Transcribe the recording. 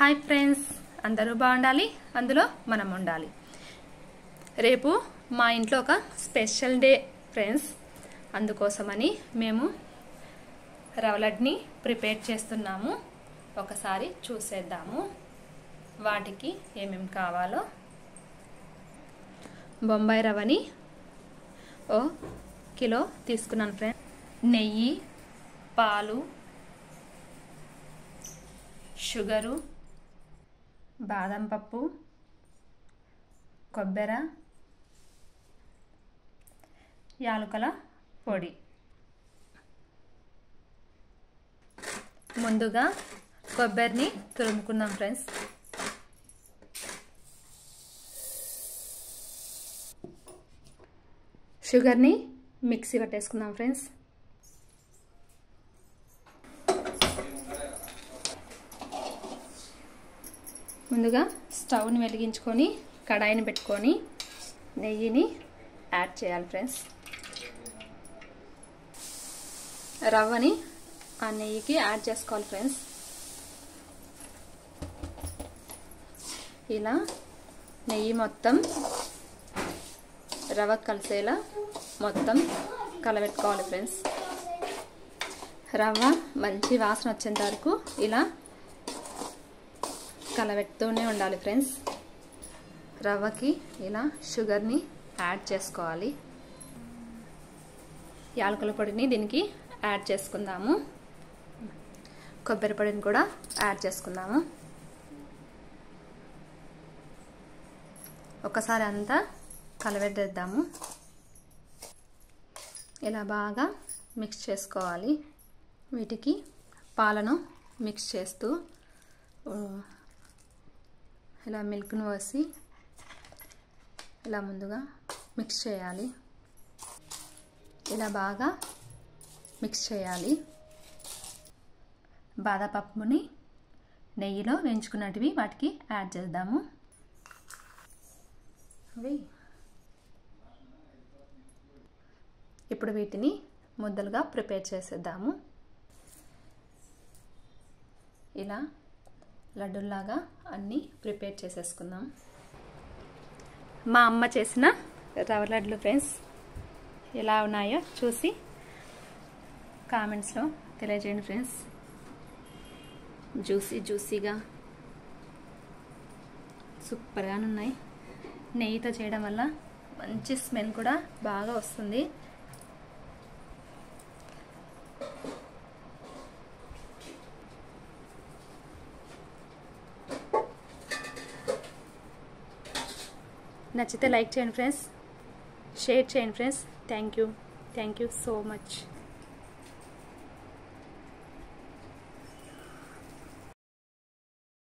Hi friends, అందరూ బాగుండాలి, అందులో మనం ఉండాలి. రేపు మా ఇంట్లో ఒక స్పెషల్ డే ఫ్రెండ్స్. అందుకోసమని మేము రవ్వ లడ్డుని ప్రిపేర్ చేస్తున్నాము. ఒకసారి చూసేద్దాము వాటికి ఏమేమి కావాలో. బొంబాయి రవ్వని 1 కిలో తీసుకున్నాను ఫ్రెండ్స్. నెయ్యి, పాలు, షుగరు, బాదం పప్పు, కొబ్బరి, యాలకుల పొడి. ముందుగా కొబ్బరిని తురుముకుందాం ఫ్రెండ్స్. షుగర్ని మిక్సీ పట్టేసుకుందాం ఫ్రెండ్స్. ముందుగా స్టవ్ని వెలిగించుకొని కడాయిని పెట్టుకొని నెయ్యిని యాడ్ చేయాలి ఫ్రెండ్స్. రవ్వని ఆ నెయ్యికి యాడ్ చేసుకోవాలి ఫ్రెండ్స్. ఇలా నెయ్యి మొత్తం రవ్వ కలిసేలా మొత్తం కలబెట్టుకోవాలి ఫ్రెండ్స్. రవ్వ మంచి వాసన వచ్చేంత వరకు ఇలా కలబెడుతూనే ఉండాలి ఫ్రెండ్స్. రవ్వకి ఇలా షుగర్ని యాడ్ చేసుకోవాలి. యాలకుల పొడిని దీనికి యాడ్ చేసుకుందాము. కొబ్బరి పొడిని కూడా యాడ్ చేసుకుందాము. ఒకసారి అంతా కలబెట్టేద్దాము. ఇలా బాగా మిక్స్ చేసుకోవాలి. వీటికి పాలను మిక్స్ చేస్తూ ఇలా మిల్క్ను వేసి ఇలా ముందుగా మిక్స్ చేయాలి. ఇలా బాగా మిక్స్ చేయాలి. బాదం పప్పుని నెయ్యిలో వేయించుకున్నటివి వాటికి యాడ్ చేద్దాము. ఇప్పుడు వీటిని ముద్దలుగా ప్రిపేర్ చేసేద్దాము. ఇలా లడ్డూల్లాగా అన్నీ ప్రిపేర్ చేసేసుకుందాం. మా అమ్మ చేసిన రవ్వ లడ్లు ఫ్రెండ్స్ ఎలా ఉన్నాయో చూసి కామెంట్స్లో తెలియజేయండి ఫ్రెండ్స్. జ్యూసీగా సూపర్గా ఉన్నాయి. నెయ్యితో చేయడం వల్ల మంచి స్మెల్ కూడా బాగా వస్తుంది. నచ్చితే లైక్ చేయండి ఫ్రెండ్స్, షేర్ చేయండి friends. Thank you so much.